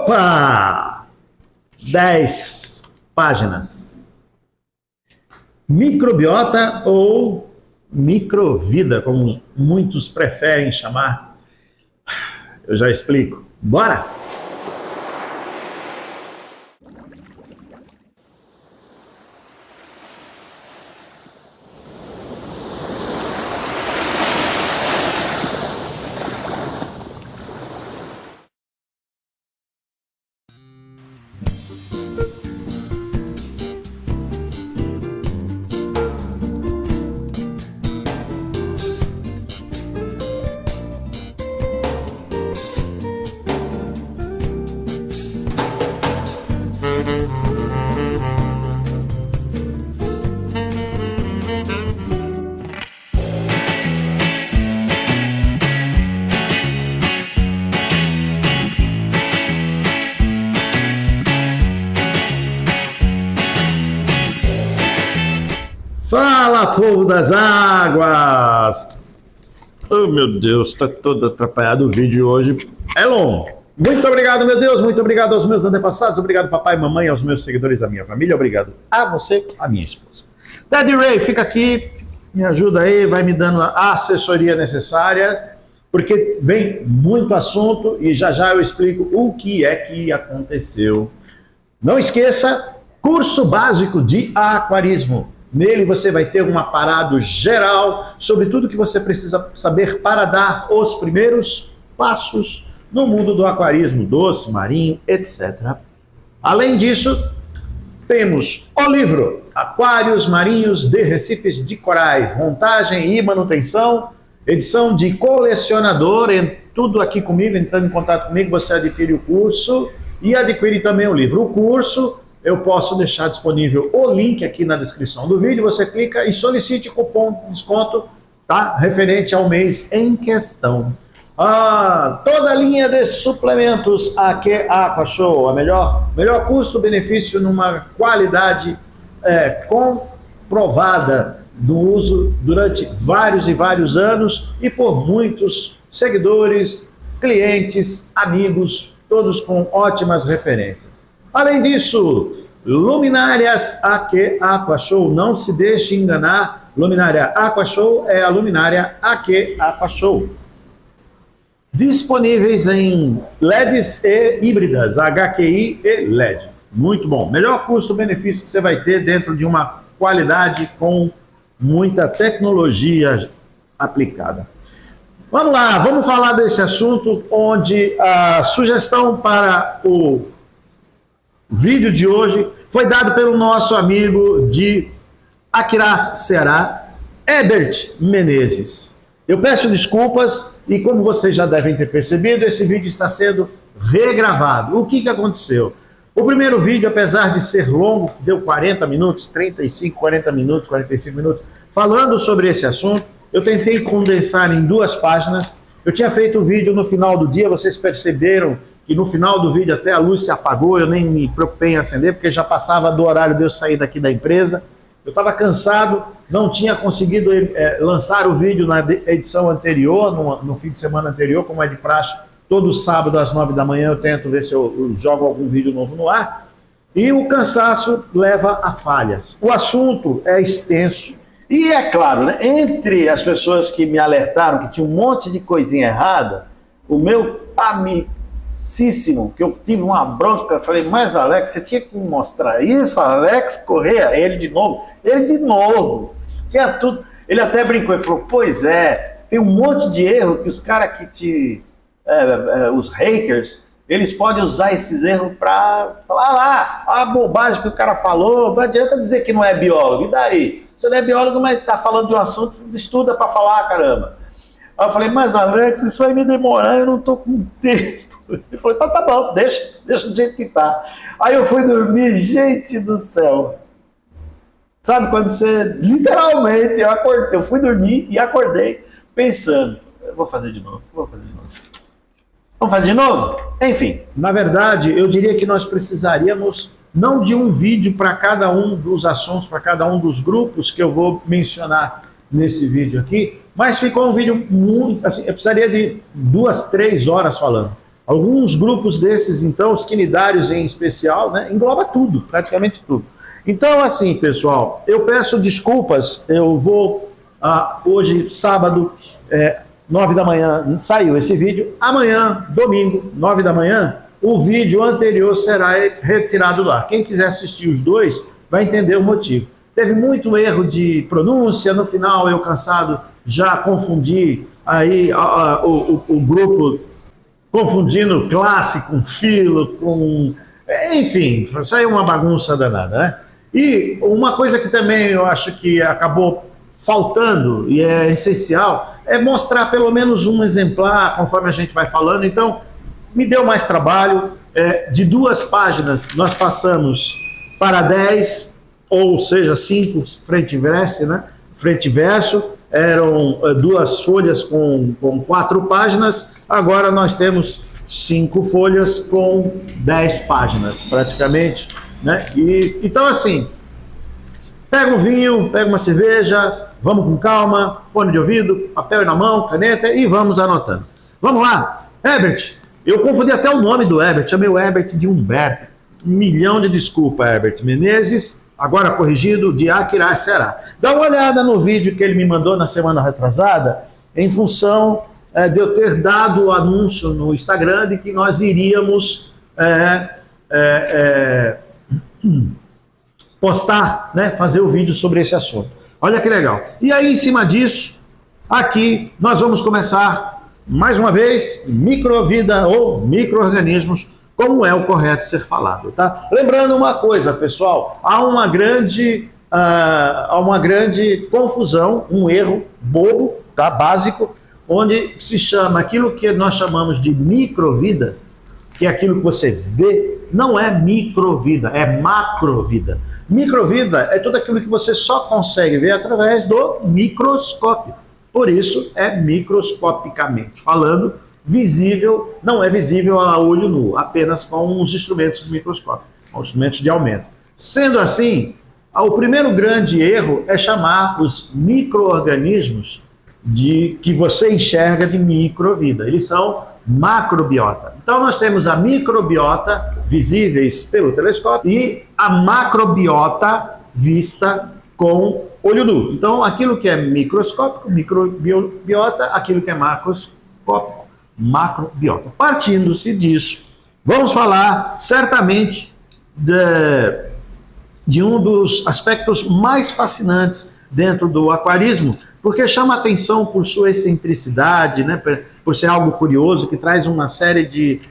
Opa! 10 páginas. Microbiota ou microvida, como muitos preferem chamar. Eu já explico. Bora! Fala, povo das águas! Oh, meu Deus, está todo atrapalhado o vídeo hoje. É longo. Muito obrigado, meu Deus, muito obrigado aos meus antepassados, obrigado papai e mamãe, aos meus seguidores, à minha família, obrigado a você, a minha esposa. Daddy Ray, fica aqui, me ajuda aí, vai me dando a assessoria necessária, porque vem muito assunto e já já eu explico o que é que aconteceu. Não esqueça, curso básico de aquarismo. Nele você vai ter um aparado geral sobre tudo que você precisa saber para dar os primeiros passos no mundo do aquarismo, doce, marinho, etc. Além disso, temos o livro Aquários Marinhos de Recifes de Corais, montagem e manutenção, edição de colecionador, tudo aqui comigo, entrando em contato comigo, você adquire o curso e adquire também o livro. O curso eu posso deixar disponível o link aqui na descrição do vídeo, você clica e solicite cupom de desconto, tá? Referente ao mês em questão. Toda a linha de suplementos aqui AquaShow, a melhor custo-benefício numa qualidade comprovada do uso durante vários e vários anos e por muitos seguidores, clientes, amigos, todos com ótimas referências. Além disso, luminárias AquaShow, não se deixe enganar, luminária AquaShow é a luminária AquaShow. Disponíveis em LEDs e híbridas, HQI e LED. Muito bom. Melhor custo-benefício que você vai ter dentro de uma qualidade com muita tecnologia aplicada. Vamos lá, vamos falar desse assunto onde a sugestão para o vídeo de hoje foi dado pelo nosso amigo de Aquiraz, Ceará, Herbert Menezes. Eu peço desculpas e, como vocês já devem ter percebido, esse vídeo está sendo regravado. O que aconteceu? O primeiro vídeo, apesar de ser longo, deu 40 minutos, 35, 40 minutos, 45 minutos, falando sobre esse assunto. Eu tentei condensar em 2 páginas. Eu tinha feito o vídeo no final do dia, vocês perceberam que no final do vídeo até a luz se apagou, eu nem me preocupei em acender, porque já passava do horário de eu sair daqui da empresa. Eu estava cansado, não tinha conseguido lançar o vídeo na edição anterior, no fim de semana anterior, como é de praxe. Todo sábado às 9 da manhã eu tento ver se eu jogo algum vídeo novo no ar. E o cansaço leva a falhas. O assunto é extenso. E é claro, né, entre as pessoas que me alertaram que tinha um monte de coisinha errada, o meu amicíssimo, que eu tive uma bronca, falei, mas Alex, você tinha que me mostrar isso, Alex Correia, ele de novo, tinha tudo. Ele até brincou e falou, pois é, tem um monte de erro que os caras que os hackers, eles podem usar esses erros para falar lá, a bobagem que o cara falou, não adianta dizer que não é biólogo, e daí? Você não é biólogo, mas está falando de um assunto, estuda para falar, caramba. Aí eu falei, mas Alex, isso vai me demorar, eu não estou com tempo. Ele falou, tá bom, deixa do jeito que tá. Aí eu fui dormir, gente do céu. Sabe, quando você, literalmente, eu fui dormir e acordei pensando, eu vou fazer de novo. Vamos fazer de novo? Enfim, na verdade, eu diria que nós precisaríamos não de um vídeo para cada um dos assuntos, para cada um dos grupos que eu vou mencionar nesse vídeo aqui, mas ficou um vídeo muito, assim, eu precisaria de 2, 3 horas falando. Alguns grupos desses, então, os quinidários em especial, né, engloba tudo, praticamente tudo. Então, assim, pessoal, eu peço desculpas, eu vou, hoje, sábado, 9 da manhã, saiu esse vídeo, amanhã, domingo, 9 da manhã, o vídeo anterior será retirado do ar. Quem quiser assistir os dois vai entender o motivo. Teve muito erro de pronúncia, no final eu cansado já confundi aí o grupo, confundindo classe com filo, com... Enfim, saiu uma bagunça danada, né? E uma coisa que também eu acho que acabou faltando e é essencial é mostrar pelo menos um exemplar conforme a gente vai falando. Então, me deu mais trabalho. De 2 páginas nós passamos para 10, ou seja, 5 frente e verso, né? Frente e verso. Eram 2 folhas com 4 páginas, agora nós temos 5 folhas com 10 páginas, praticamente, né? Então, assim, pega um vinho, pega uma cerveja, vamos com calma, fone de ouvido, papel na mão, caneta e vamos anotando. Vamos lá, Herbert, eu confundi até o nome do Herbert, chamei o Herbert de Humberto. 1 milhão de desculpas, Herbert Menezes. Agora corrigido, de Akira será. Dá uma olhada no vídeo que ele me mandou na semana retrasada, em função de eu ter dado o anúncio no Instagram de que nós iríamos postar, né, fazer o vídeo sobre esse assunto. Olha que legal. E aí, em cima disso, aqui nós vamos começar, mais uma vez, microvida ou micro-organismos, como é o correto ser falado, tá? Lembrando uma coisa, pessoal, há uma grande confusão, um erro bobo, tá? Básico, onde se chama aquilo que nós chamamos de microvida, que é aquilo que você vê, não é microvida, é macrovida. Microvida é tudo aquilo que você só consegue ver através do microscópio. Por isso, é microscopicamente falando, visível, não é visível a olho nu, apenas com os instrumentos de microscópio, com os instrumentos de aumento. Sendo assim, o primeiro grande erro é chamar os micro-organismos que você enxerga de microvida. Eles são macrobiota. Então nós temos a microbiota visíveis pelo telescópio e a macrobiota vista com olho nu. Então aquilo que é microscópico, microbiota, aquilo que é macroscópico, macrobiota. Partindo-se disso, vamos falar certamente de um dos aspectos mais fascinantes dentro do aquarismo, porque chama atenção por sua excentricidade, né, por ser algo curioso, que traz uma série de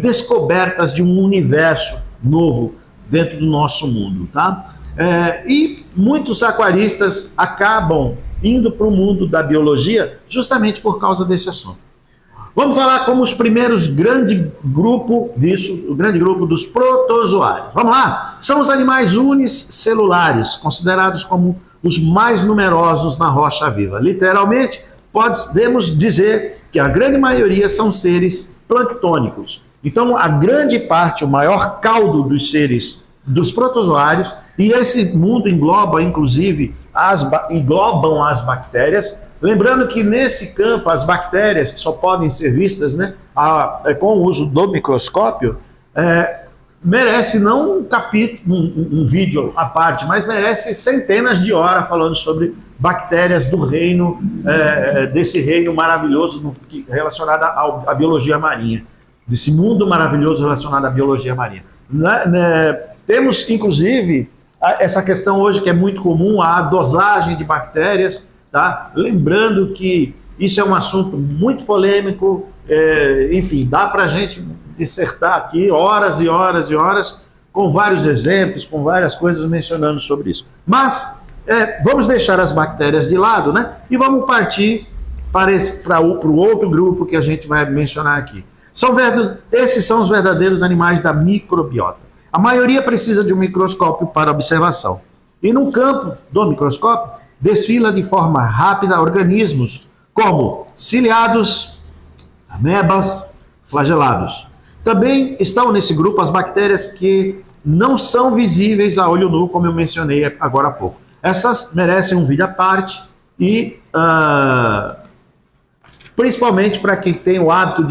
descobertas de um universo novo dentro do nosso mundo, tá? E muitos aquaristas acabam indo para o mundo da biologia justamente por causa desse assunto. Vamos falar como os primeiros grande grupo disso, o grande grupo dos protozoários. Vamos lá? São os animais unicelulares, considerados como os mais numerosos na rocha viva. Literalmente, podemos dizer que a grande maioria são seres planctônicos. Então, a grande parte, o maior caldo dos seres, dos protozoários, e esse mundo engloba, inclusive, englobam as bactérias. Lembrando que nesse campo, as bactérias, que só podem ser vistas, né, com o uso do microscópio, merece não um capítulo, um vídeo à parte, mas merece centenas de horas falando sobre bactérias do reino, desse reino maravilhoso relacionado à biologia marinha, desse mundo maravilhoso relacionado à biologia marinha. Temos, inclusive, essa questão hoje que é muito comum, a dosagem de bactérias, tá? Lembrando que isso é um assunto muito polêmico, enfim, dá para a gente dissertar aqui horas e horas e horas, com vários exemplos, com várias coisas mencionando sobre isso. Mas vamos deixar as bactérias de lado, né? E vamos partir para o outro grupo que a gente vai mencionar aqui. Esses são os verdadeiros animais da microbiota. A maioria precisa de um microscópio para observação. E no campo do microscópio, desfila de forma rápida organismos como ciliados, amebas, flagelados. Também estão nesse grupo as bactérias que não são visíveis a olho nu, como eu mencionei agora há pouco. Essas merecem um vídeo à parte e principalmente para quem tem o hábito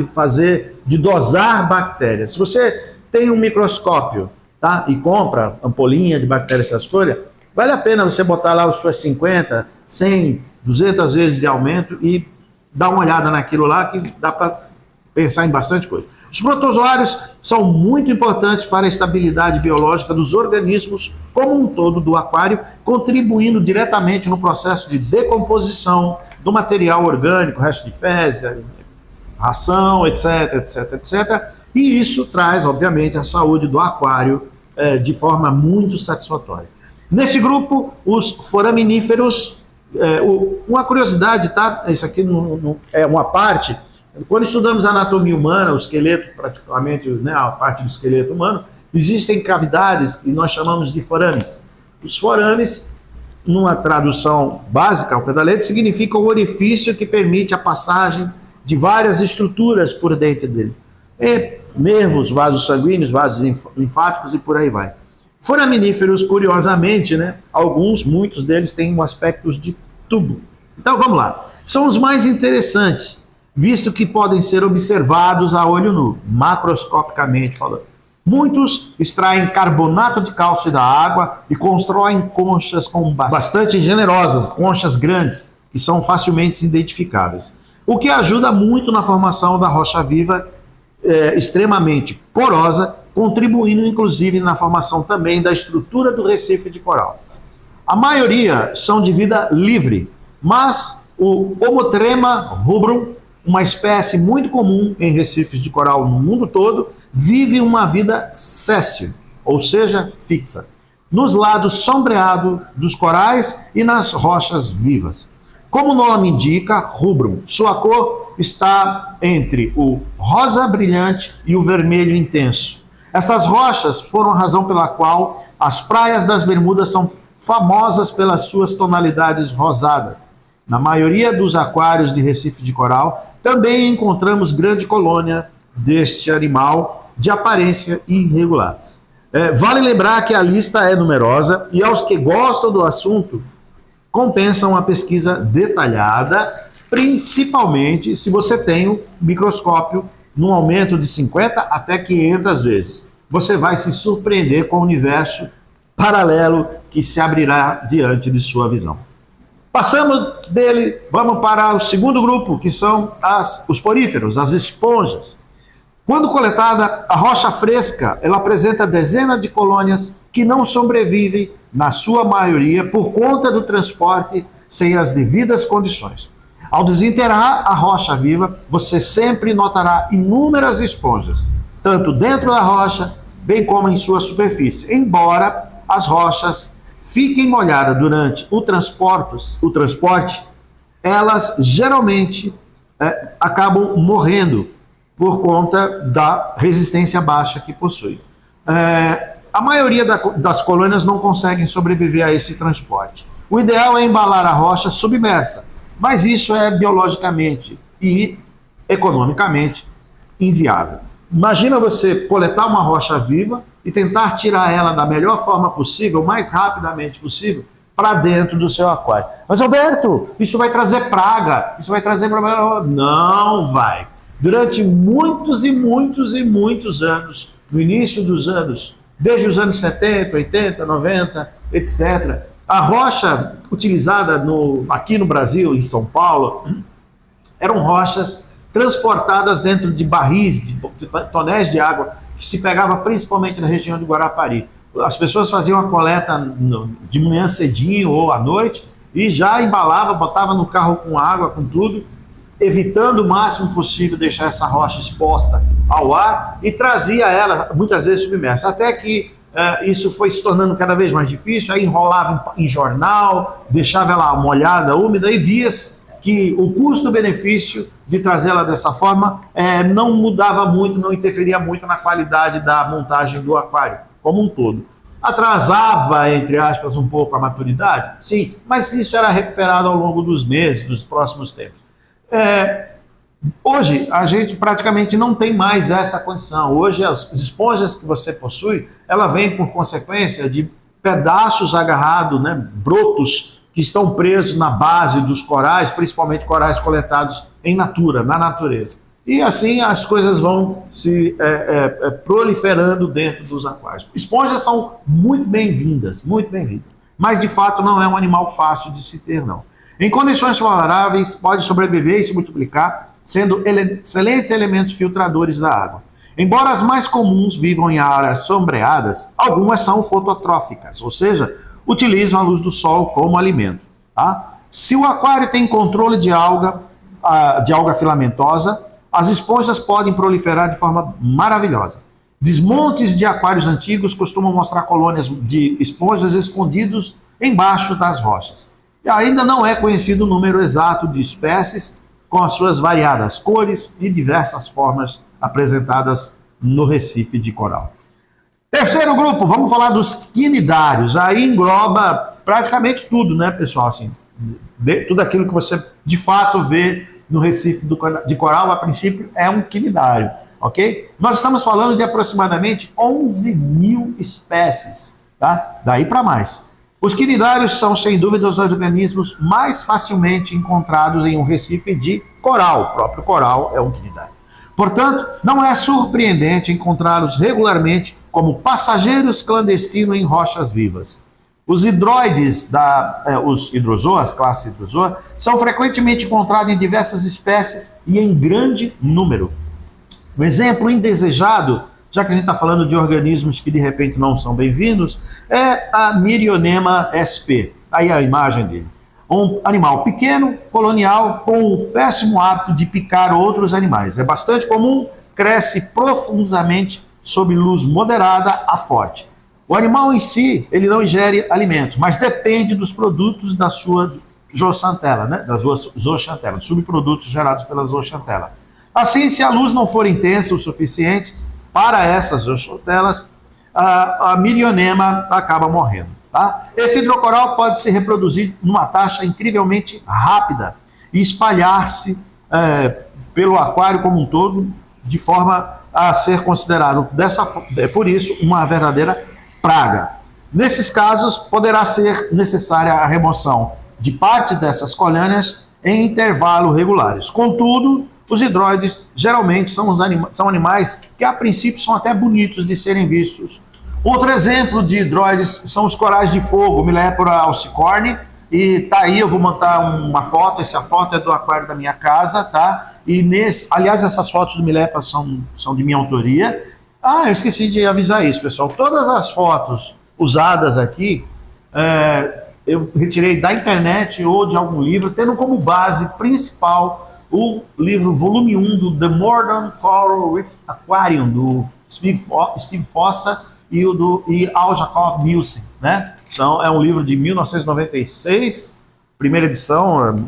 de dosar bactérias. Se você tem um microscópio, tá, e compra ampolinha de bactérias, essas coisas, vale a pena você botar lá as suas 50, 100, 200 vezes de aumento e dar uma olhada naquilo lá, que dá para pensar em bastante coisa. Os protozoários são muito importantes para a estabilidade biológica dos organismos como um todo do aquário, contribuindo diretamente no processo de decomposição do material orgânico, resto de fezes, ração, etc, etc, etc. E isso traz, obviamente, a saúde do aquário de forma muito satisfatória. Nesse grupo, os foraminíferos, uma curiosidade, tá? Isso aqui não é uma parte. Quando estudamos a anatomia humana, o esqueleto, praticamente, né, a parte do esqueleto humano, existem cavidades que nós chamamos de forames. Os forames, numa tradução básica ao pé da letra, significa o orifício que permite a passagem de várias estruturas por dentro dele. Nervos, vasos sanguíneos, vasos linfáticos e por aí vai. Foraminíferos, curiosamente, né, muitos deles têm um aspecto de tubo. Então vamos lá. São os mais interessantes, visto que podem ser observados a olho nu, macroscopicamente falando. Muitos extraem carbonato de cálcio da água e constroem conchas bastante generosas, conchas grandes, que são facilmente identificáveis. O que ajuda muito na formação da rocha viva extremamente porosa, contribuindo inclusive na formação também da estrutura do recife de coral. A maioria são de vida livre, mas o Homotrema rubrum, uma espécie muito comum em recifes de coral no mundo todo, vive uma vida séssil, ou seja, fixa, nos lados sombreados dos corais e nas rochas vivas. Como o nome indica, rubrum, sua cor está entre o rosa brilhante e o vermelho intenso. Essas rochas foram a razão pela qual as praias das Bermudas são famosas pelas suas tonalidades rosadas. Na maioria dos aquários de recife de coral, também encontramos grande colônia deste animal de aparência irregular. Vale lembrar que a lista é numerosa e aos que gostam do assunto, compensa uma pesquisa detalhada, principalmente se você tem um microscópio num aumento de 50 até 500 vezes. Você vai se surpreender com o universo paralelo que se abrirá diante de sua visão. Passamos dele, vamos para o segundo grupo, que são os poríferos, as esponjas. Quando coletada, a rocha fresca, ela apresenta dezenas de colônias que não sobrevivem, na sua maioria, por conta do transporte sem as devidas condições. Ao desenterrar a rocha viva, você sempre notará inúmeras esponjas, tanto dentro da rocha, bem como em sua superfície, embora as rochas fiquem molhadas durante o transporte, elas geralmente acabam morrendo por conta da resistência baixa que possui. A maioria das colônias não conseguem sobreviver a esse transporte. O ideal é embalar a rocha submersa, mas isso é biologicamente e economicamente inviável. Imagina você coletar uma rocha viva e tentar tirar ela da melhor forma possível, o mais rapidamente possível, para dentro do seu aquário. Mas, Alberto, isso vai trazer praga, isso vai trazer problema. Não vai. Durante muitos e muitos e muitos anos, no início dos anos, desde os anos 70, 80, 90, etc., a rocha utilizada aqui no Brasil, em São Paulo, eram rochas transportadas dentro de barris, de tonéis de água, que se pegava principalmente na região de Guarapari. As pessoas faziam a coleta de manhã cedinho ou à noite e já embalava, botava no carro com água, com tudo, evitando o máximo possível deixar essa rocha exposta ao ar e trazia ela, muitas vezes, submersa. Até que isso foi se tornando cada vez mais difícil, aí enrolava em jornal, deixava ela molhada, úmida, e via que o custo-benefício de trazê-la dessa forma não mudava muito, não interferia muito na qualidade da montagem do aquário como um todo. Atrasava, entre aspas, um pouco a maturidade? Sim, mas isso era recuperado ao longo dos meses, dos próximos tempos. Hoje, a gente praticamente não tem mais essa condição. Hoje, as esponjas que você possui, ela vem por consequência de pedaços agarrados, né, brotos que estão presos na base dos corais, principalmente corais coletados em natura, na natureza. E assim as coisas vão se proliferando dentro dos aquários. Esponjas são muito bem-vindas, mas de fato não é um animal fácil de se ter, não. Em condições favoráveis, pode sobreviver e se multiplicar, sendo excelentes elementos filtradores da água. Embora as mais comuns vivam em áreas sombreadas, algumas são fototróficas, ou seja, utilizam a luz do sol como alimento. Tá? Se o aquário tem controle de alga filamentosa, as esponjas podem proliferar de forma maravilhosa. Desmontes de aquários antigos costumam mostrar colônias de esponjas escondidos embaixo das rochas. E ainda não é conhecido o número exato de espécies com as suas variadas cores e diversas formas apresentadas no Recife de coral. Terceiro grupo, vamos falar dos quinidários. Aí engloba praticamente tudo, né, pessoal? Assim, tudo aquilo que você de fato vê no Recife de coral, a princípio, é um quinidário, ok? Nós estamos falando de aproximadamente 11 mil espécies, tá? Daí para mais. Os quinidários são, sem dúvida, os organismos mais facilmente encontrados em um Recife de coral. O próprio coral é um quinidário. Portanto, não é surpreendente encontrá-los regularmente como passageiros clandestinos em rochas vivas. Os hidroides, os hidrozoas, classe hidrozoa, são frequentemente encontrados em diversas espécies e em grande número. Um exemplo indesejado, já que a gente está falando de organismos que de repente não são bem-vindos, é a Myrionema sp. Aí a imagem dele. Um animal pequeno, colonial, com o péssimo hábito de picar outros animais. É bastante comum, cresce profundamente sob luz moderada a forte. O animal em si, ele não ingere alimentos, mas depende dos produtos da sua zooxantela, né? Da zooxantela, subprodutos gerados pela zooxantela. Assim, se a luz não for intensa o suficiente para essas zooxantelas, a Myrionema acaba morrendo. Tá? Esse hidrocoral pode se reproduzir numa taxa incrivelmente rápida e espalhar-se pelo aquário como um todo, de forma a ser considerado, por isso, uma verdadeira praga. Nesses casos, poderá ser necessária a remoção de parte dessas colônias em intervalos regulares. Contudo, os hidroides geralmente são animais que, a princípio, são até bonitos de serem vistos. Outro exemplo de hidroides são os corais de fogo, Millepora alcicorne, e tá aí, eu vou montar uma foto, essa foto é do aquário da minha casa, tá? E aliás, essas fotos do Millepora são de minha autoria. Ah, eu esqueci de avisar isso, pessoal. Todas as fotos usadas aqui, eu retirei da internet ou de algum livro, tendo como base principal o livro volume 1 do The Modern Coral Reef Aquarium, do Steve Fossa e Al Jacob Nielsen, né? Então, é um livro de 1996, primeira edição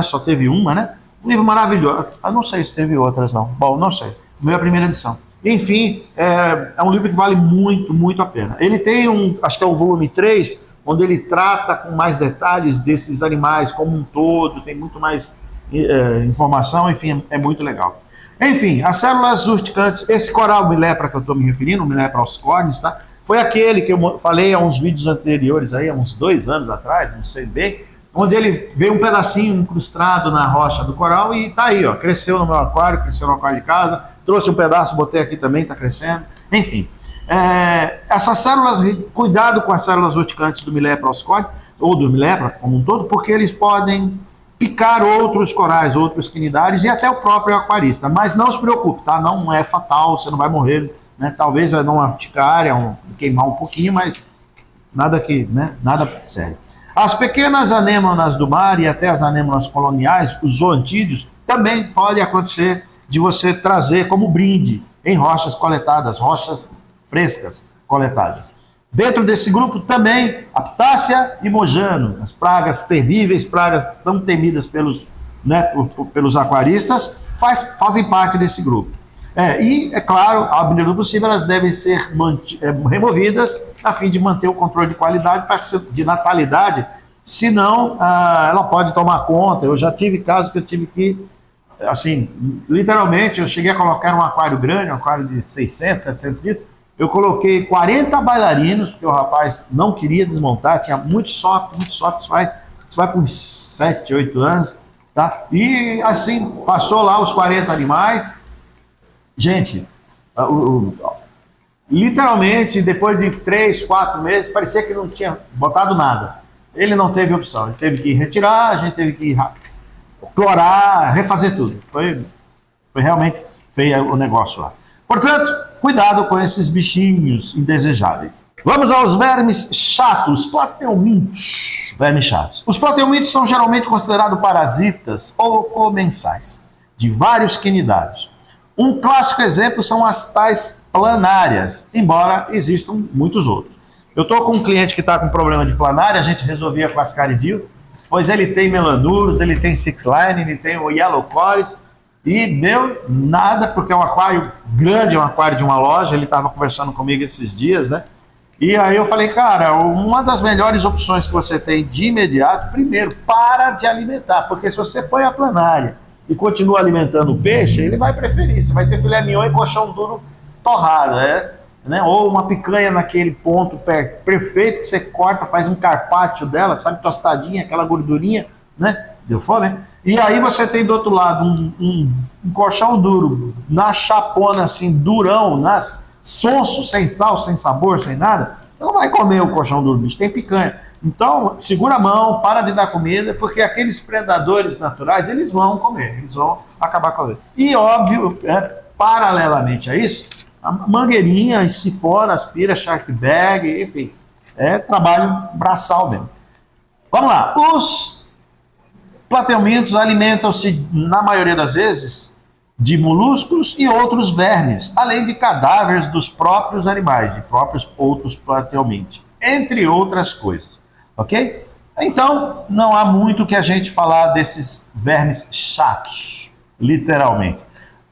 só teve uma, né? Um livro maravilhoso. Eu não sei se teve outras, não. Bom, não sei. Foi a primeira edição. Enfim, é um livro que vale muito, muito a pena. Ele tem acho que é o volume 3, onde ele trata com mais detalhes desses animais como um todo, tem muito mais informação, enfim, é muito legal. Enfim, as células urticantes, esse coral Millepora que eu estou me referindo, o Millepora alcicornis, tá? Foi aquele que eu falei há uns vídeos anteriores, aí, há uns 2 anos atrás, não sei bem, onde ele veio um pedacinho incrustado na rocha do coral e tá aí, ó, cresceu no meu aquário, cresceu no aquário de casa, trouxe um pedaço, botei aqui também, está crescendo, enfim. Essas células, cuidado com as células urticantes do Millepora alcicornis, ou do Millepora como um todo, porque eles podem picar outros corais, outros quinidários e até o próprio aquarista. Mas não se preocupe, tá? Não é fatal, você não vai morrer, né? Talvez vai dar uma urticária, queimar um pouquinho, mas nada sério. As pequenas anêmonas do mar e até as anêmonas coloniais, os zoantídeos, também pode acontecer de você trazer como brinde em rochas coletadas, rochas frescas coletadas. Dentro desse grupo também, a Ptácia e Mojano, as pragas terríveis, pragas tão temidas pelos aquaristas, fazem parte desse grupo. E, é claro, à medida do possível, elas devem ser removidas a fim de manter o controle de qualidade, de natalidade, senão ela pode tomar conta. Eu já tive casos que eu tive que, assim, literalmente, eu cheguei a colocar um aquário grande, um aquário de 600, 700 litros, Eu coloquei 40 bailarinos, porque o rapaz não queria desmontar, tinha muito soft, isso vai por uns 7, 8 anos, tá? E assim, passou lá os 40 animais. Gente, literalmente, depois de 3, 4 meses, parecia que não tinha botado nada. Ele não teve opção, ele teve que retirar, a gente teve que clorar, refazer tudo. Foi realmente feio o negócio lá. Portanto, cuidado com esses bichinhos indesejáveis. Vamos aos vermes chatos, plateumintos. Vermes chatos. Os plateumintos são geralmente considerados parasitas ou comensais de vários quinidários. Um clássico exemplo são as tais planárias, embora existam muitos outros. Eu estou com um cliente que está com problema de planária, a gente resolvia com ascaridil, pois ele tem melandurus, ele tem six-line, ele tem o yellow chorus, e deu nada, porque é um aquário grande, é um aquário de uma loja, ele estava conversando comigo esses dias, né? E aí eu falei, cara, uma das melhores opções que você tem de imediato, primeiro, para de alimentar, porque se você põe a planária e continua alimentando o peixe, ele vai preferir, você vai ter filé mignon e colchão duro torrado, né? Ou uma picanha naquele ponto perfeito que você corta, faz um carpaccio dela, sabe, tostadinha, aquela gordurinha, né? Deu fome? E aí você tem do outro lado um colchão duro, na chapona assim, durão, sonso, sem sal, sem sabor, sem nada. Você não vai comer o colchão duro, bicho, tem picanha. Então, segura a mão, para de dar comida, porque aqueles predadores naturais, eles vão comer, eles vão acabar comendo. E óbvio, paralelamente a isso, a mangueirinha, sifona, aspira, shark bag, enfim, é trabalho braçal mesmo. Vamos lá, os plateumintos alimentam-se, na maioria das vezes, de molúsculos e outros vermes, além de cadáveres dos próprios animais, de próprios outros plateumintos, entre outras coisas, ok? Então, não há muito que a gente falar desses vermes chatos, literalmente.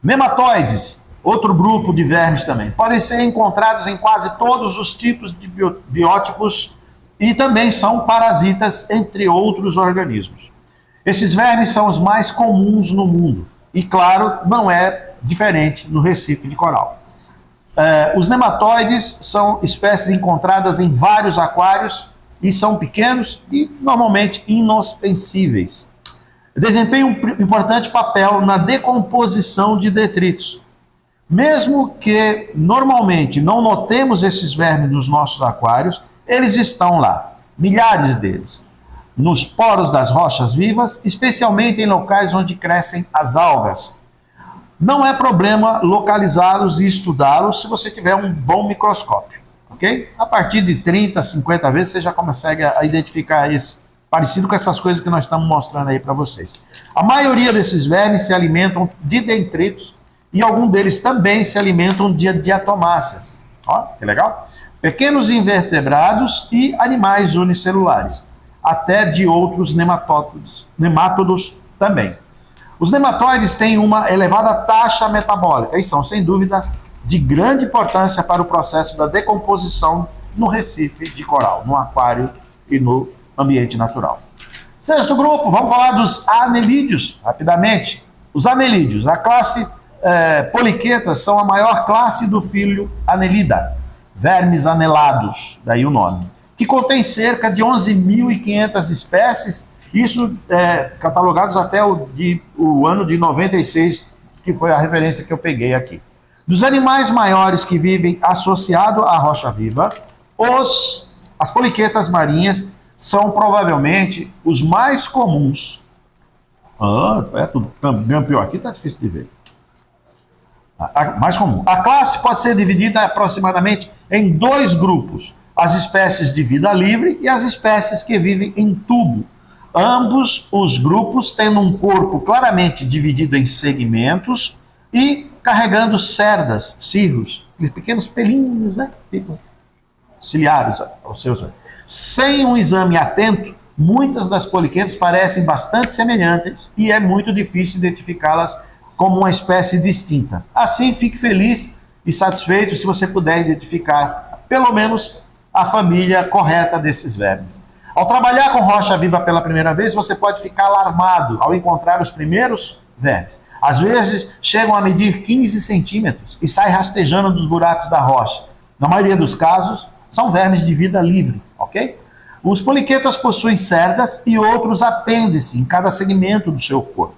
Nematóides, outro grupo de vermes também, podem ser encontrados em quase todos os tipos de biótipos e também são parasitas, entre outros organismos. Esses vermes são os mais comuns no mundo e, claro, não é diferente no Recife de coral. Os nematóides são espécies encontradas em vários aquários e são pequenos e normalmente inofensíveis. Desempenham um importante papel na decomposição de detritos. Mesmo que normalmente não notemos esses vermes nos nossos aquários, eles estão lá, milhares deles, nos poros das rochas vivas, especialmente em locais onde crescem as algas. Não é problema localizá-los e estudá-los se você tiver um bom microscópio, ok? A partir de 30, 50 vezes você já consegue identificar isso, parecido com essas coisas que nós estamos mostrando aí para vocês. A maioria desses vermes se alimentam de detritos e alguns deles também se alimentam de diatomáceas. Ó, que legal! Pequenos invertebrados e animais unicelulares, até de outros nemátodos também. Os nematóides têm uma elevada taxa metabólica e são, sem dúvida, de grande importância para o processo da decomposição no recife de coral, no aquário e no ambiente natural. Sexto grupo, vamos falar dos anelídeos, rapidamente. Os anelídeos, a classe poliquetas, são a maior classe do filho Annelida, vermes anelados, daí o nome, que contém cerca de 11.500 espécies, isso catalogados até o ano de 96, que foi a referência que eu peguei aqui. Dos animais maiores que vivem associados à rocha viva, as poliquetas marinhas são provavelmente os mais comuns. Tudo bem pior, aqui está difícil de ver. Mais comum. A classe pode ser dividida aproximadamente em 2 grupos: as espécies de vida livre e as espécies que vivem em tubo. Ambos os grupos tendo um corpo claramente dividido em segmentos e carregando cerdas, cirros, pequenos pelinhos, né? Ficam ciliares aos seus. Sem um exame atento, muitas das poliquetas parecem bastante semelhantes e é muito difícil identificá-las como uma espécie distinta. Assim, fique feliz e satisfeito se você puder identificar, pelo menos, a família correta desses vermes. Ao trabalhar com rocha viva pela primeira vez, você pode ficar alarmado ao encontrar os primeiros vermes. Às vezes, chegam a medir 15 centímetros e saem rastejando dos buracos da rocha. Na maioria dos casos, são vermes de vida livre, ok? Os poliquetas possuem cerdas e outros apêndices em cada segmento do seu corpo.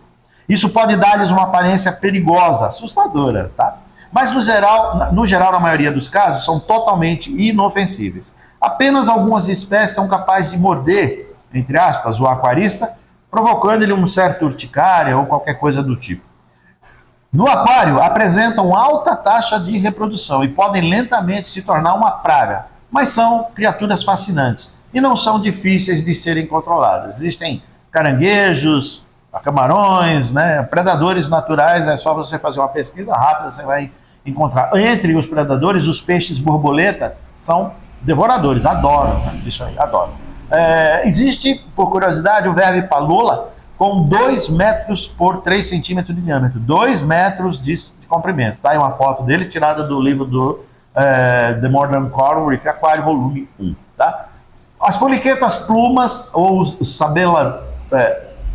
Isso pode dar-lhes uma aparência perigosa, assustadora, tá? Mas no geral, na maioria dos casos, são totalmente inofensíveis. Apenas algumas espécies são capazes de morder, entre aspas, o aquarista, provocando-lhe um certo urticária ou qualquer coisa do tipo. No aquário, apresentam alta taxa de reprodução e podem lentamente se tornar uma praga, mas são criaturas fascinantes e não são difíceis de serem controladas. Existem caranguejos, camarões, né, predadores naturais, é só você fazer uma pesquisa rápida, você vai encontrar. Entre os predadores, os peixes borboleta são devoradores, adoram, né, isso aí, adoram. Existe, por curiosidade, o verme palula com 2 metros por 3 centímetros de diâmetro, 2 metros de comprimento. Tá aí uma foto dele tirada do livro do The Modern Coral Reef Aquário, volume 1. Tá? As poliquetas plumas, ou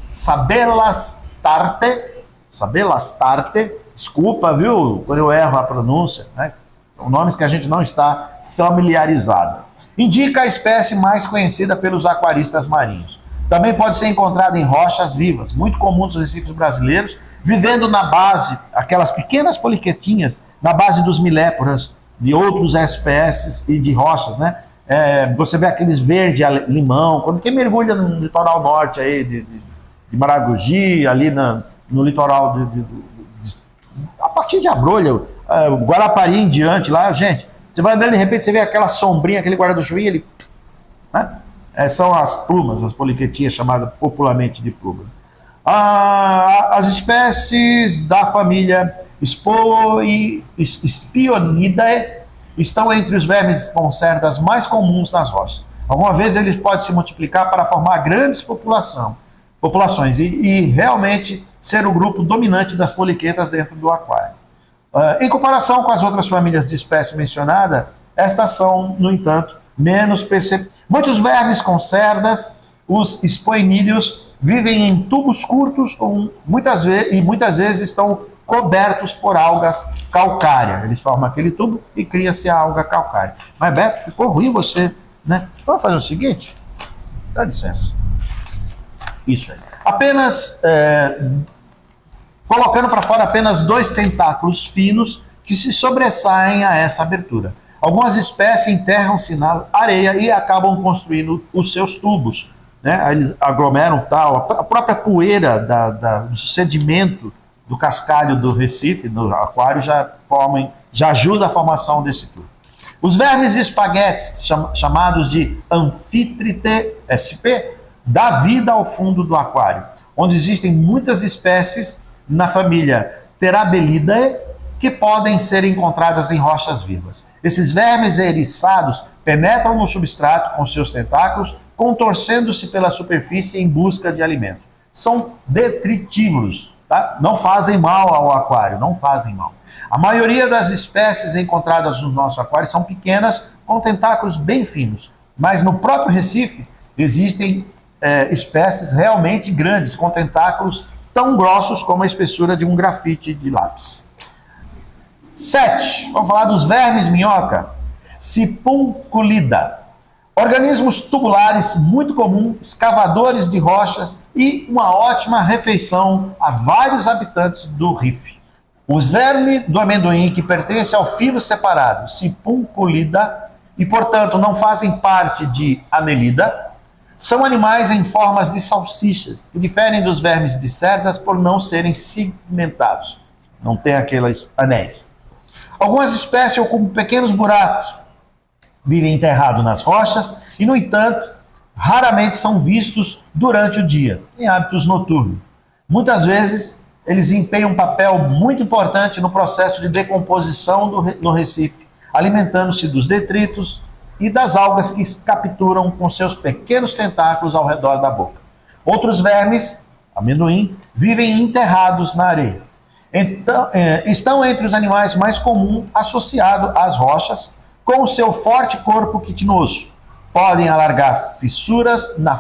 sabelastarte, desculpa, viu, quando eu erro a pronúncia, né? São nomes que a gente não está familiarizado. Indica a espécie mais conhecida pelos aquaristas marinhos. Também pode ser encontrada em rochas vivas, muito comum nos recifes brasileiros, vivendo na base, aquelas pequenas poliquetinhas, na base dos miléporas, de outros espécies e de rochas, né? Você vê aqueles verde-limão, quando quem mergulha no litoral norte aí de Maragogi, ali no litoral a partir de Abrolha, Guarapari em diante lá, gente, você vai andando de repente você vê aquela sombrinha, aquele guarda-chuvinha ali, né? São as plumas, as poliquetinhas, chamadas popularmente de pluma. As espécies da família Spionidae estão entre os vermes com cerdas mais comuns nas rochas. Alguma vez eles podem se multiplicar para formar grandes populações e realmente ser o grupo dominante das poliquetas dentro do aquário. Em comparação com as outras famílias de espécies mencionadas, estas são, no entanto, menos perceptíveis. Muitos vermes com cerdas, os spoenídeos, vivem em tubos curtos muitas vezes estão cobertos por algas calcárias. Eles formam aquele tubo e cria-se a alga calcária. Mas, Beto, ficou ruim você, né? Vamos fazer o seguinte? Dá licença. Isso aí. Colocando para fora apenas 2 tentáculos finos que se sobressaem a essa abertura. Algumas espécies enterram-se na areia e acabam construindo os seus tubos, né? Eles aglomeram tal, a própria poeira do sedimento do cascalho do recife, do aquário, já ajuda a formação desse tubo. Os vermes espaguetes, chamados de Amphitrite sp, dá vida ao fundo do aquário, onde existem muitas espécies na família Terabellidae que podem ser encontradas em rochas vivas. Esses vermes eriçados penetram no substrato com seus tentáculos, contorcendo-se pela superfície em busca de alimento. São detritívoros, tá? Não fazem mal ao aquário, não fazem mal. A maioria das espécies encontradas no nosso aquário são pequenas, com tentáculos bem finos. Mas no próprio Recife existem espécies realmente grandes, com tentáculos tão grossos como a espessura de um grafite de lápis. 7. Vamos falar dos vermes minhoca. Sipunculida. Organismos tubulares muito comuns, escavadores de rochas e uma ótima refeição a vários habitantes do Rif. Os vermes do amendoim que pertencem ao filo separado, Sipunculida, e portanto não fazem parte de Annelida, são animais em formas de salsichas, que diferem dos vermes de cerdas por não serem segmentados. Não tem aqueles anéis. Algumas espécies ocupam pequenos buracos, vivem enterrados nas rochas e, no entanto, raramente são vistos durante o dia, em hábitos noturnos. Muitas vezes, eles desempenham um papel muito importante no processo de decomposição no Recife, alimentando-se dos detritos e das algas que capturam com seus pequenos tentáculos ao redor da boca. Outros vermes, amendoim, vivem enterrados na areia. Então, estão entre os animais mais comuns associados às rochas, com o seu forte corpo quitinoso. Podem alargar fissuras na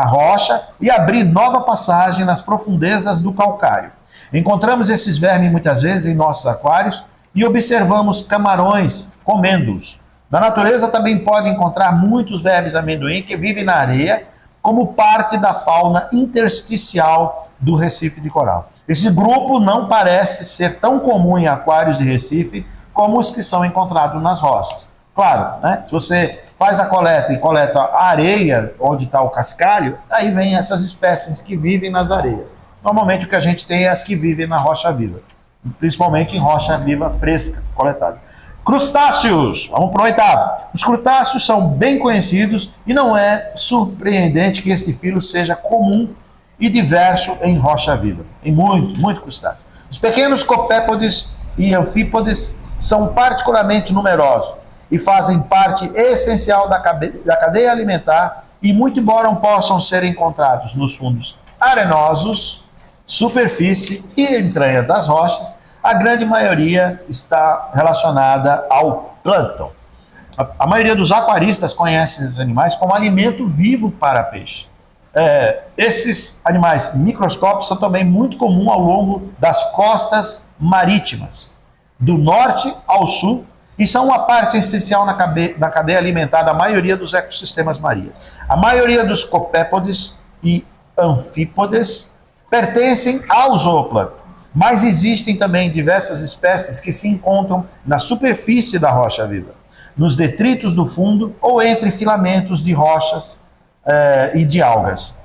rocha e abrir nova passagem nas profundezas do calcário. Encontramos esses vermes muitas vezes em nossos aquários e observamos camarões comendo-os. Na natureza também pode encontrar muitos vermes amendoim que vivem na areia como parte da fauna intersticial do Recife de coral. Esse grupo não parece ser tão comum em aquários de Recife como os que são encontrados nas rochas. Claro, né? Se você faz a coleta e coleta a areia onde está o cascalho, aí vem essas espécies que vivem nas areias. Normalmente o que a gente tem é as que vivem na rocha viva, principalmente em rocha viva fresca, coletada. Crustáceos, vamos para o oitavo. Os crustáceos são bem conhecidos e não é surpreendente que este filo seja comum e diverso em rocha viva. Tem muito crustáceo. Os pequenos copépodes e anfípodes são particularmente numerosos e fazem parte essencial da cadeia alimentar e, muito embora não possam ser encontrados nos fundos arenosos, superfície e entranha das rochas, a grande maioria está relacionada ao plâncton. A maioria dos aquaristas conhece esses animais como alimento vivo para peixe. Esses animais microscópicos são também muito comuns ao longo das costas marítimas, do norte ao sul, e são uma parte essencial na cadeia alimentar da maioria dos ecossistemas marinhos. A maioria dos copépodes e anfípodes pertencem ao zooplâncton, mas existem também diversas espécies que se encontram na superfície da rocha viva, nos detritos do fundo ou entre filamentos de rochas e de algas.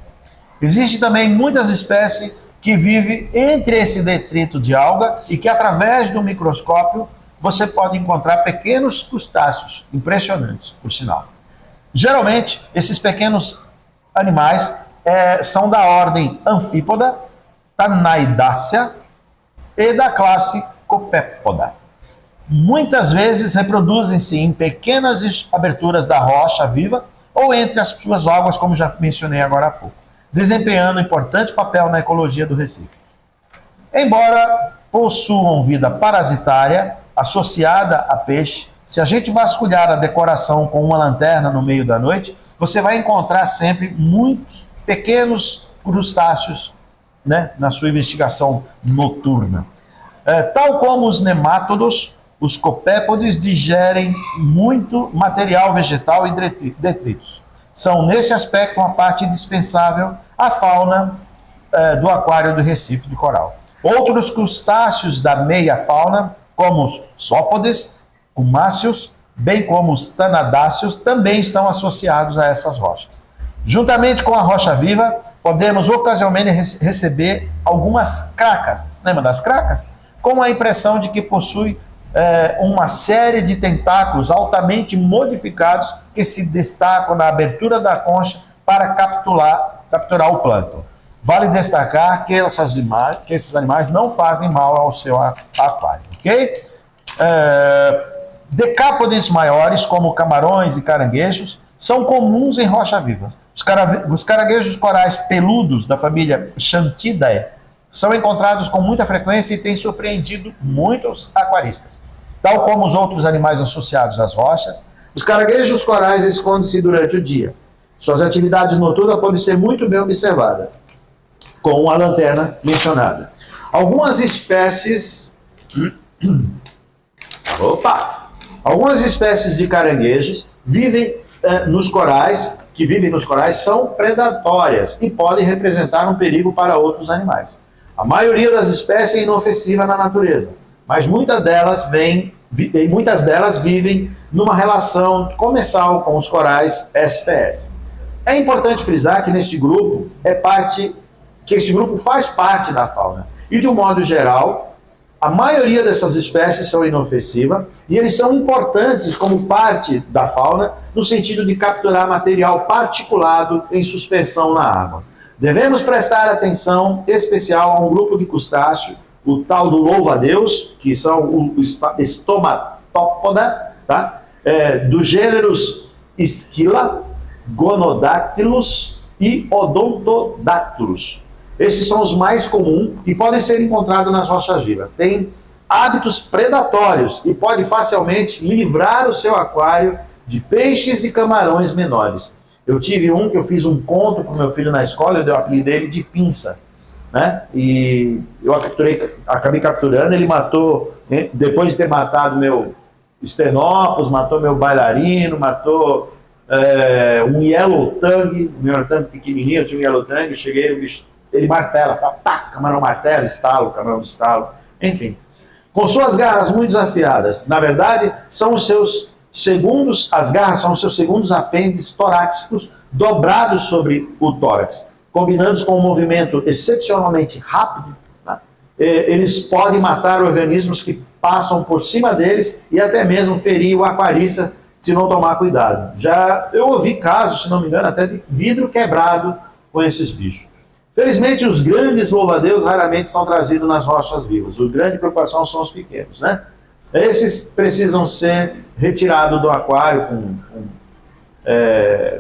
Existem também muitas espécies que vivem entre esse detrito de alga e que, através do microscópio, você pode encontrar pequenos crustáceos, impressionantes, por sinal. Geralmente, esses pequenos animais são da ordem Anfípoda, Tanaidácea e da classe Copépoda. Muitas vezes reproduzem-se em pequenas aberturas da rocha viva ou entre as suas águas, como já mencionei agora há pouco, desempenhando um importante papel na ecologia do Recife. Embora possuam vida parasitária associada a peixe, se a gente vasculhar a decoração com uma lanterna no meio da noite, você vai encontrar sempre muitos pequenos crustáceos, né, na sua investigação noturna. Tal como os nemátodos, os copépodes digerem muito material vegetal e detritos. São, nesse aspecto, uma parte indispensável à fauna do aquário do Recife de coral. Outros crustáceos da meia-fauna, como os sópodes, cumáceos, bem como os tanadáceos, também estão associados a essas rochas. Juntamente com a rocha viva, podemos ocasionalmente receber algumas cracas. Lembra das cracas? Com a impressão de que possui uma série de tentáculos altamente modificados que se destacam na abertura da concha para capturar o plâncton. Vale destacar que esses animais não fazem mal ao seu aquário, ok? Decápodes maiores, como camarões e caranguejos, são comuns em rocha viva. Os caranguejos corais peludos da família Xantidae são encontrados com muita frequência e têm surpreendido muitos aquaristas. Tal como os outros animais associados às rochas, os caranguejos corais escondem-se durante o dia. Suas atividades noturnas podem ser muito bem observadas, com a lanterna mencionada. Algumas espécies de caranguejos vivem nos corais, são predatórias e podem representar um perigo para outros animais. A maioria das espécies é inofensiva na natureza, mas muitas delas vivem numa relação comercial com os corais SPS. É importante frisar que este grupo faz parte da fauna. E, de um modo geral, a maioria dessas espécies são inofensivas e eles são importantes como parte da fauna no sentido de capturar material particulado em suspensão na água. Devemos prestar atenção especial a um grupo de crustáceos, o tal do louva-a-Deus, que são o Stomatópoda, tá? Dos gêneros Esquila, Gonodactylus e Odontodactylus. Esses são os mais comuns e podem ser encontrados nas rochas vivas. Tem hábitos predatórios e pode facilmente livrar o seu aquário de peixes e camarões menores. Eu tive um que eu fiz um conto para o meu filho na escola, eu dei o apelido dele de pinça, né? E eu acabei capturando, ele matou, depois de ter matado esternópolis, matou meu bailarino, matou um yellow tongue, um yellow tongue pequenininho, eu tinha um yellow tongue, eu cheguei, o bicho, ele martela, fala, pá, camarão martela, estalo, camarão estalo, enfim. Com suas garras muito desafiadas, na verdade, são os seus segundos, as garras são os seus segundos apêndices torácicos dobrados sobre o tórax, combinados com um movimento excepcionalmente rápido, tá? Eles podem matar organismos que passam por cima deles e até mesmo ferir o aquarista se não tomar cuidado. Já eu ouvi casos, se não me engano, até de vidro quebrado com esses bichos. Felizmente, os grandes louva-a-Deus raramente são trazidos nas rochas vivas. A grande preocupação são os pequenos, né? Esses precisam ser retirados do aquário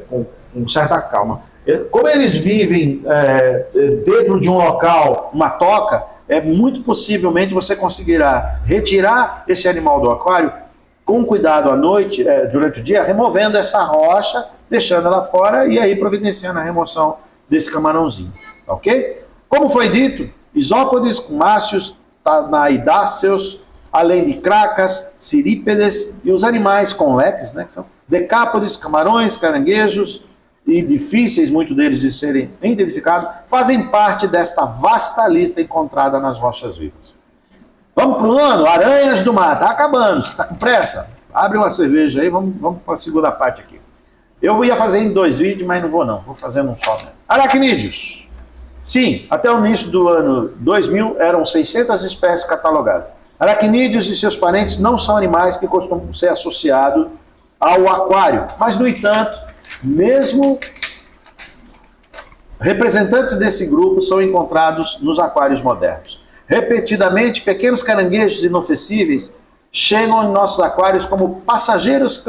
com certa calma. Como eles vivem dentro de um local, uma toca, muito possivelmente você conseguirá retirar esse animal do aquário com cuidado à noite, durante o dia, removendo essa rocha, deixando ela fora e aí providenciando a remoção desse camarãozinho. Ok? Como foi dito, isópodes, cumáceos, tanaidáceos, além de cracas, cirípedes e os animais com leques, né, que são decápodes, camarões, caranguejos, e difíceis, muitos deles de serem identificados, fazem parte desta vasta lista encontrada nas rochas vivas. Vamos para o ano? Aranhas do mar. Está acabando, você está com pressa? Abre uma cerveja aí, vamos para a segunda parte aqui. Eu ia fazer em 2 vídeos, mas não vou fazendo um só. Né? Aracnídeos. Sim, até o início do ano 2000 eram 600 espécies catalogadas. Aracnídeos e seus parentes não são animais que costumam ser associados ao aquário, mas, no entanto, mesmo representantes desse grupo são encontrados nos aquários modernos. Repetidamente, pequenos caranguejos inofensíveis chegam em nossos aquários como passageiros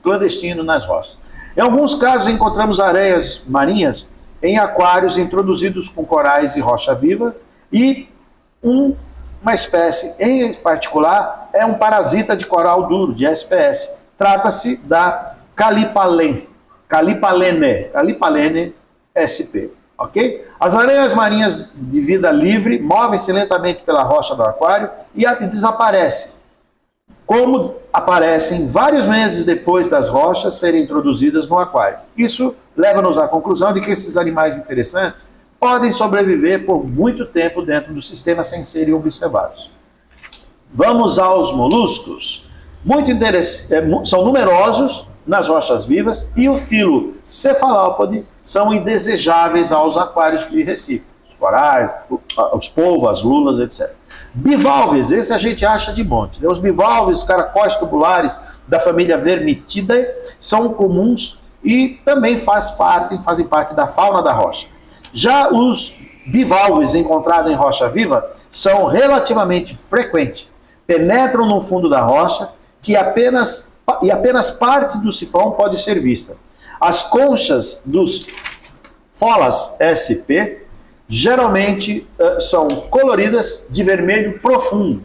clandestinos nas rochas. Em alguns casos, encontramos aranhas marinhas em aquários introduzidos com corais e rocha viva, e uma espécie em particular é um parasita de coral duro, de SPS. Trata-se da Calipalene SP. Ok? As aranhas marinhas de vida livre movem-se lentamente pela rocha do aquário e desaparecem. Como aparecem vários meses depois das rochas serem introduzidas no aquário. Isso leva-nos à conclusão de que esses animais interessantes podem sobreviver por muito tempo dentro do sistema sem serem observados. Vamos aos moluscos. São numerosos nas rochas vivas e o filo cefalópode são indesejáveis aos aquários de Recife. Os corais, os polvos, as lulas, etc. Bivalves, esse a gente acha de monte. Os bivalves, os caracóis tubulares da família Vermitidae, são comuns e também fazem parte da fauna da rocha. Já os bivalves encontrados em rocha viva são relativamente frequentes. Penetram no fundo da rocha e apenas parte do sifão pode ser vista. As conchas dos Pholas SP geralmente são coloridas de vermelho profundo.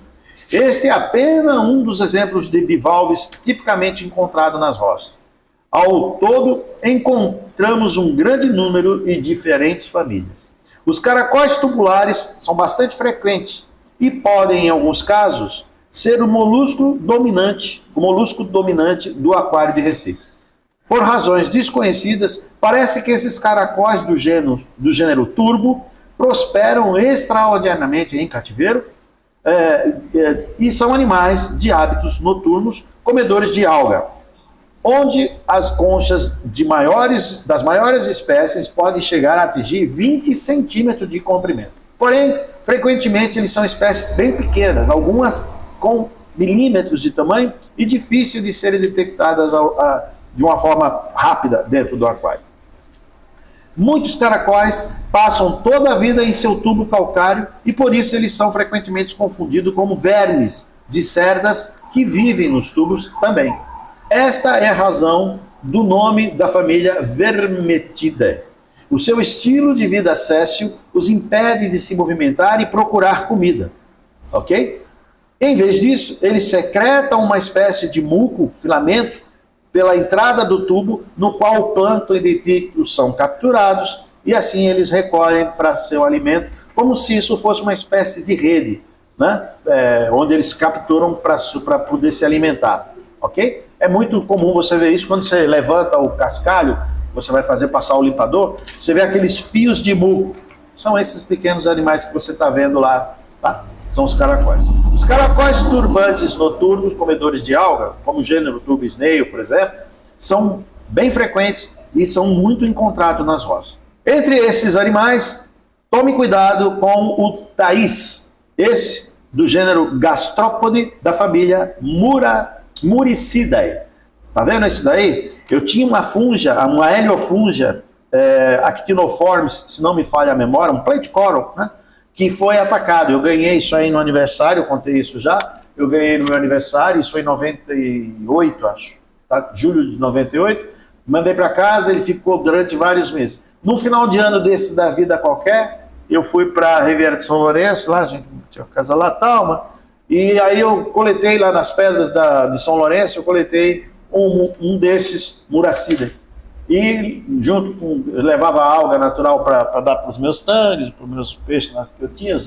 Este é apenas um dos exemplos de bivalves tipicamente encontrado nas rochas. Ao todo, encontramos um grande número de diferentes famílias. Os caracóis tubulares são bastante frequentes e podem, em alguns casos, ser o molusco dominante do aquário de Recife. Por razões desconhecidas, parece que esses caracóis do gênero turbo prosperam extraordinariamente em cativeiro e são animais de hábitos noturnos, comedores de alga, onde as conchas das maiores espécies podem chegar a atingir 20 centímetros de comprimento. Porém, frequentemente eles são espécies bem pequenas, algumas com milímetros de tamanho e difícil de serem detectadas de uma forma rápida dentro do aquário. Muitos caracóis passam toda a vida em seu tubo calcário e por isso eles são frequentemente confundidos como vermes de cerdas que vivem nos tubos também. Esta é a razão do nome da família Vermetidae. O seu estilo de vida céssio os impede de se movimentar e procurar comida. Ok? Em vez disso, eles secretam uma espécie de muco, filamento, pela entrada do tubo, no qual o plâncton e detritos são capturados, e assim eles recolhem para seu alimento, como se isso fosse uma espécie de rede, né? Onde eles capturam para poder se alimentar, ok? É muito comum você ver isso quando você levanta o cascalho, você vai fazer passar o limpador, você vê aqueles fios de muco. São esses pequenos animais que você está vendo lá, tá? São os caracóis. Os caracóis turbantes noturnos, comedores de alga, como o gênero Turbo Snail, por exemplo, são bem frequentes e são muito encontrados nas rochas. Entre esses animais, tome cuidado com o taís, esse do gênero Gastrópode, da família Muricidae. Tá vendo esse daí? Eu tinha uma fungia, uma heliofungia, Actinoformes, se não me falha a memória, um plate coral, né? Que foi atacado. Eu ganhei isso aí no aniversário, eu contei isso já. Eu ganhei no meu aniversário, isso foi em 98, acho, tá? Julho de 98. Mandei para casa, ele ficou durante vários meses. No final de ano desse da vida qualquer, eu fui para a Riviera de São Lourenço, lá a gente tinha uma casa lá, Talma, e aí eu coletei lá nas pedras de São Lourenço, eu coletei um desses Muracida. E junto com, eu levava alga natural para dar para os meus tangues, para os meus peixes que eu tinha,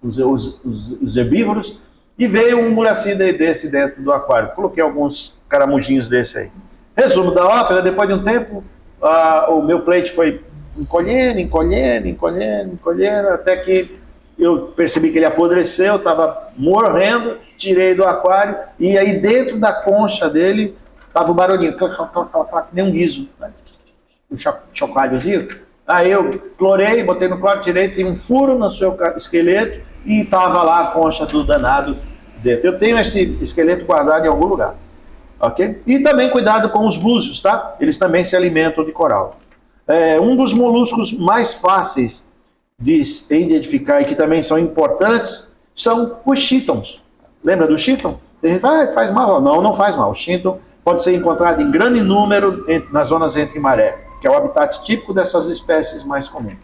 os herbívoros, e veio um Muracida desse dentro do aquário. Coloquei alguns caramujinhos desse aí. Resumo da ópera, depois de um tempo, o meu plate foi encolhendo, até que eu percebi que ele apodreceu, estava morrendo, tirei do aquário, e aí dentro da concha dele estava o barulhinho, que nem um guiso, né? Um chocalhozinho. Aí eu clorei, botei no cloro, tirei, tem um furo no seu esqueleto, e estava lá a concha do danado dentro. Eu tenho esse esqueleto guardado em algum lugar. Okay? E também cuidado com os búzios, tá? Eles também se alimentam de coral. Um dos moluscos mais fáceis de identificar e que também são importantes são os chítons. Lembra do chíton? Tem gente que fala, faz mal. Não, não faz mal. O chíton pode ser encontrado em grande número nas zonas entre maré, que é o habitat típico dessas espécies mais comuns.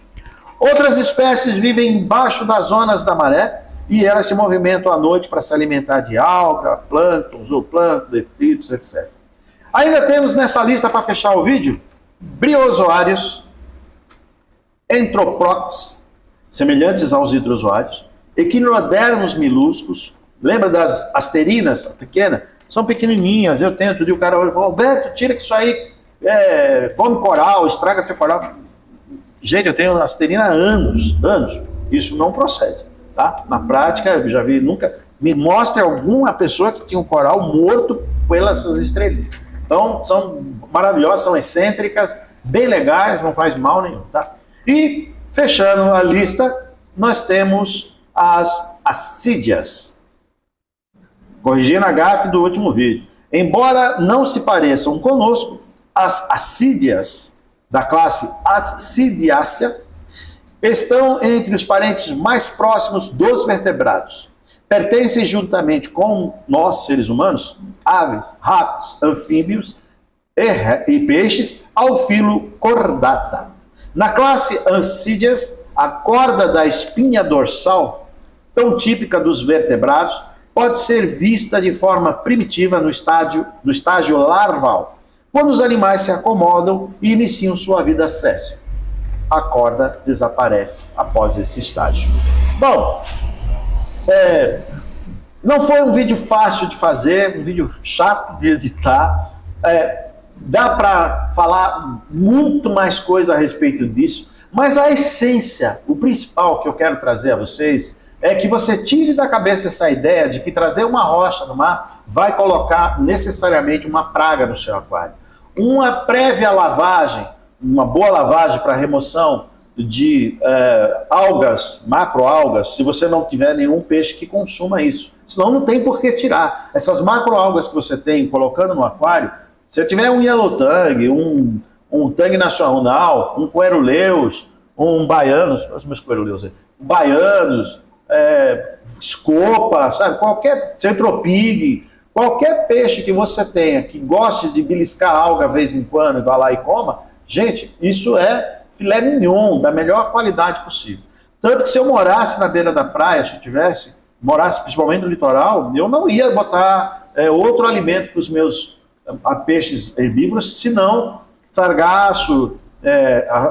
Outras espécies vivem embaixo das zonas da maré e elas se movimentam à noite para se alimentar de alga, plâncton, zooplâncton, detritos, etc. Ainda temos nessa lista, para fechar o vídeo, briozoários, entroprocs, semelhantes aos hidrozoários, equinodermos miluscos, lembra das asterinas, pequena? São pequenininhas, eu tento, e o cara olha e fala, Alberto, tira que isso aí come coral, estraga teu coral. Gente, eu tenho asterina há anos, isso não procede, tá? Na prática, eu já vi, nunca, me mostre alguma pessoa que tinha um coral morto pelas estrelinhas. Então, são maravilhosas, são excêntricas, bem legais, não faz mal nenhum, tá? E, fechando a lista, nós temos as assídias. Corrigindo a gafe do último vídeo. Embora não se pareçam conosco, as assídias da classe Acidiacea estão entre os parentes mais próximos dos vertebrados. Pertencem juntamente com nós, seres humanos, aves, ratos, anfíbios e peixes, ao filo Chordata. Na classe Assídias, a corda da espinha dorsal, tão típica dos vertebrados, pode ser vista de forma primitiva no estágio larval, quando os animais se acomodam e iniciam sua vida séssil. A corda desaparece após esse estágio. Bom, não foi um vídeo fácil de fazer, um vídeo chato de editar. Dá para falar muito mais coisa a respeito disso, mas a essência, o principal que eu quero trazer a vocês é que você tire da cabeça essa ideia de que trazer uma rocha no mar vai colocar necessariamente uma praga no seu aquário. Uma prévia lavagem, uma boa lavagem para remoção de algas, macroalgas, se você não tiver nenhum peixe que consuma isso. Senão não tem por que tirar. Essas macroalgas que você tem colocando no aquário, se tiver um yellow tang, um tang nacional, um coeruleus, um baianos, os meus coeruleus aí, baianos, escopa, sabe? Qualquer centropig, qualquer peixe que você tenha que goste de beliscar alga de vez em quando e vá lá e coma, gente, isso é filé mignon, da melhor qualidade possível. Tanto que se eu morasse na beira da praia, se eu morasse principalmente no litoral, eu não ia botar outro alimento para os meus peixes herbívoros, senão sargaço,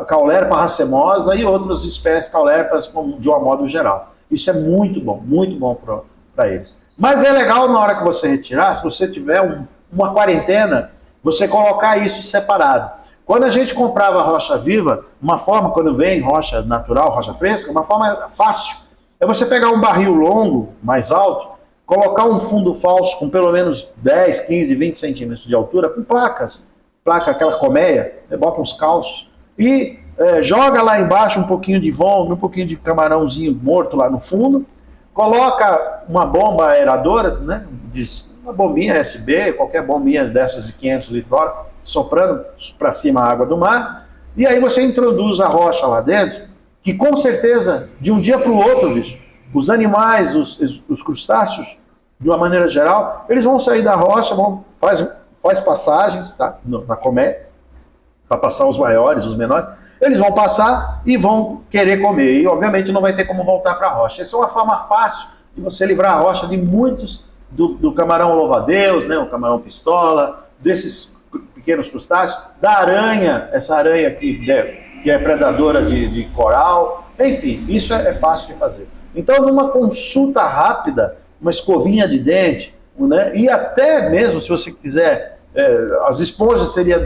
Caulerpa racemosa e outras espécies caulerpas de um modo geral. Isso é muito bom para eles. Mas é legal na hora que você retirar, se você tiver uma quarentena, você colocar isso separado. Quando a gente comprava rocha viva, uma forma, quando vem rocha natural, rocha fresca, uma forma fácil é você pegar um barril longo, mais alto, colocar um fundo falso com pelo menos 10, 15, 20 centímetros de altura, com placas, aquela colmeia, bota uns calços, e joga lá embaixo um pouquinho de vômito, um pouquinho de camarãozinho morto lá no fundo, coloca uma bomba aeradora, né, uma bombinha USB, qualquer bombinha dessas de 500 litros, soprando para cima a água do mar, e aí você introduz a rocha lá dentro, que com certeza, de um dia para o outro, bicho, os animais, os crustáceos, de uma maneira geral, eles vão sair da rocha, faz passagens, tá, na colmeia, para passar os maiores, os menores, eles vão passar e vão querer comer, e obviamente não vai ter como voltar para a rocha. Essa é uma forma fácil de você livrar a rocha de muitos, do camarão louva-a-Deus, né, o camarão pistola, desses pequenos crustáceos, da aranha, essa aranha que é predadora de coral, enfim, isso é fácil de fazer. Então, numa consulta rápida, uma escovinha de dente, né, e até mesmo, se você quiser, as esponjas seria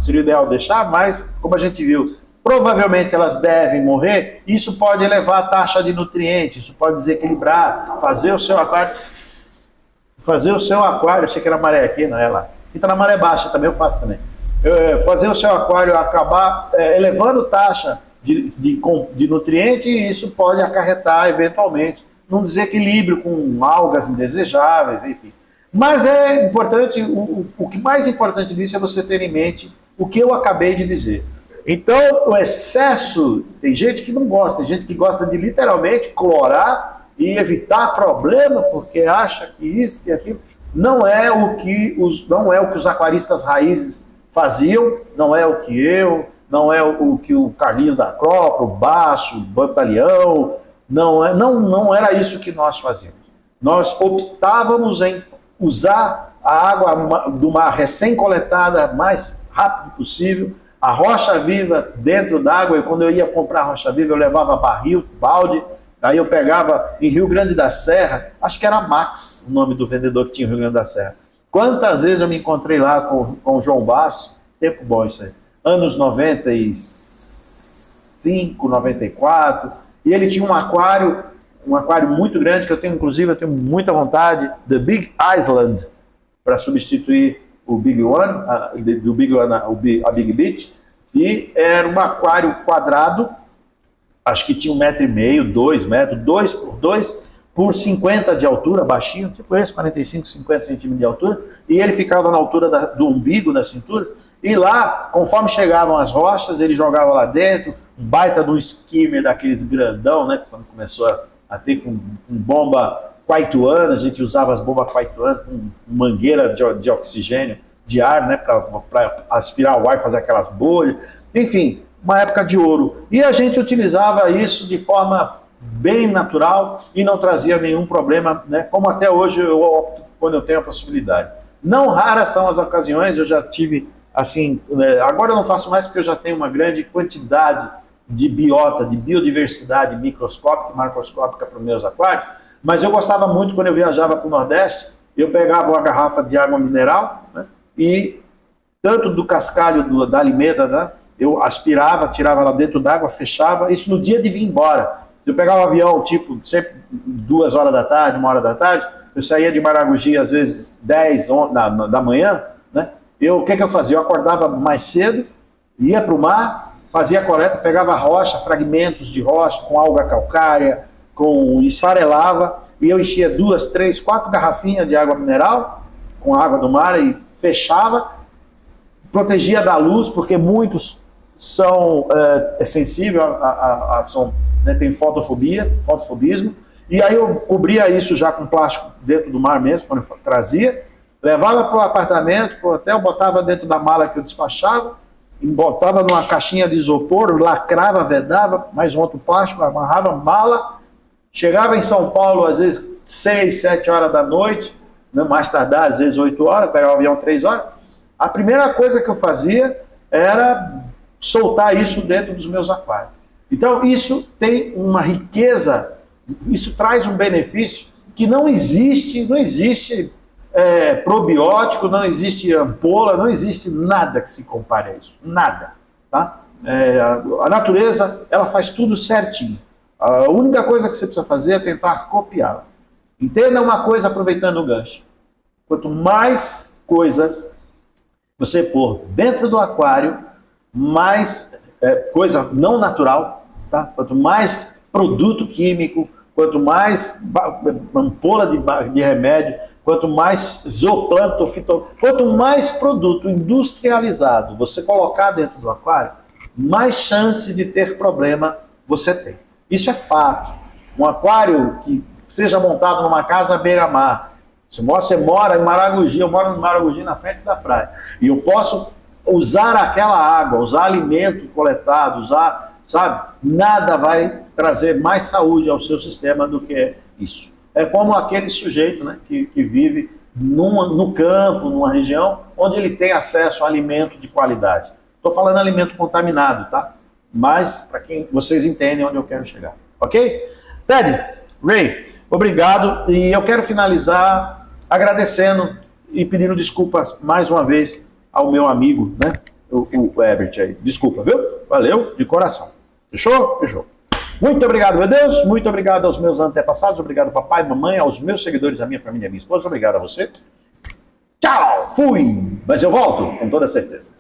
ideal deixar, mas, como a gente viu, provavelmente elas devem morrer, isso pode elevar a taxa de nutrientes, isso pode desequilibrar, fazer o seu aquário, achei que era maré aqui, não é lá, e está na maré baixa também, eu faço também, fazer o seu aquário acabar elevando taxa de nutriente, e isso pode acarretar eventualmente num desequilíbrio com algas indesejáveis, enfim. Mas é importante, o que mais importante disso é você ter em mente o que eu acabei de dizer. Então, o excesso, tem gente que não gosta, tem gente que gosta de literalmente clorar e evitar problema, porque acha que isso, que aquilo, não é o que os aquaristas raízes faziam, não é o que não é o que o Carlinhos da Acrópole, o Baixo, o Batalhão, não era isso que nós fazíamos. Nós optávamos em usar a água do mar recém-coletada mais rápido possível, a rocha viva dentro d'água, e quando eu ia comprar rocha viva eu levava barril, balde, aí eu pegava em Rio Grande da Serra, acho que era Max o nome do vendedor que tinha em Rio Grande da Serra. Quantas vezes eu me encontrei lá com o João Basso, tempo bom isso aí, anos 95, 94, e ele tinha um aquário muito grande, que eu tenho muita vontade, The Big Island, para substituir o Big One, a Big Beach, e era um aquário quadrado, acho que tinha 1,5 metro, 2 metros, 2 por 2 por 50 de altura, baixinho, tipo esse, 45, 50 centímetros de altura, e ele ficava na altura do umbigo, da cintura, e lá, conforme chegavam as rochas, ele jogava lá dentro, um baita de um skimmer daqueles grandão, né, quando começou a ter com bomba quaituana, a gente usava as bombas quaituanas com mangueira de oxigênio, de ar, né, para aspirar o ar e fazer aquelas bolhas, enfim, uma época de ouro. E a gente utilizava isso de forma bem natural e não trazia nenhum problema, né, como até hoje eu opto quando eu tenho a possibilidade. Não raras são as ocasiões, eu já tive, assim, agora eu não faço mais porque eu já tenho uma grande quantidade de biota, de biodiversidade microscópica e macroscópica para os meus aquários, mas eu gostava muito quando eu viajava para o Nordeste, eu pegava uma garrafa de água mineral, né, e tanto do cascalho da alimenta, né, eu aspirava, tirava lá dentro d'água, fechava, isso no dia de vir embora. Eu pegava o avião, tipo, sempre 2 horas da tarde, 1 hora da tarde, eu saía de Maragogi, às vezes 10 da manhã, né, o que eu fazia? Eu acordava mais cedo, ia para o mar, fazia a coleta, pegava rocha, fragmentos de rocha, com alga calcária, esfarelava, e eu enchia 2, 3, 4 garrafinhas de água mineral, com água do mar, e fechava, protegia da luz, porque muitos são sensíveis, tem fotofobismo, e aí eu cobria isso já com plástico dentro do mar mesmo, quando eu trazia, levava para o apartamento, para o hotel, botava dentro da mala que eu despachava, e botava numa caixinha de isopor, lacrava, vedava, mais um outro plástico, amarrava mala, chegava em São Paulo, às vezes 6, 7 horas da noite, né, mais tardar, às vezes 8 horas, pegava o avião 3 horas, a primeira coisa que eu fazia era soltar isso dentro dos meus aquários. Então isso tem uma riqueza Isso traz um benefício que não existe probiótico, não existe ampola, não existe nada que se compare a isso, nada, tá? A natureza, ela faz tudo certinho. A única coisa que você precisa fazer é tentar copiá-la. Entenda uma coisa aproveitando o gancho. Quanto mais coisa você pôr dentro do aquário, mais coisa não natural, tá? Quanto mais produto químico, quanto mais ampola de remédio, quanto mais zooplâncton, quanto mais produto industrializado você colocar dentro do aquário, mais chance de ter problema você tem. Isso é fato. Um aquário que seja montado numa casa à beira-mar, se você mora em Maragogi, eu moro em Maragogi na frente da praia, e eu posso usar aquela água, usar alimento coletado, usar, sabe? Nada vai trazer mais saúde ao seu sistema do que isso. É como aquele sujeito, né, que vive no campo, numa região, onde ele tem acesso a alimento de qualidade. Estou falando alimento contaminado, tá? Mas para quem vocês entendem onde eu quero chegar. Ok? Ted, Ray, obrigado. E eu quero finalizar agradecendo e pedindo desculpas mais uma vez ao meu amigo, né? O Herbert aí. Desculpa, viu? Valeu, de coração. Fechou? Fechou. Muito obrigado, meu Deus. Muito obrigado aos meus antepassados. Obrigado, papai, mamãe, aos meus seguidores, a minha família, a minha esposa. Obrigado a você. Tchau! Fui! Mas eu volto, com toda certeza.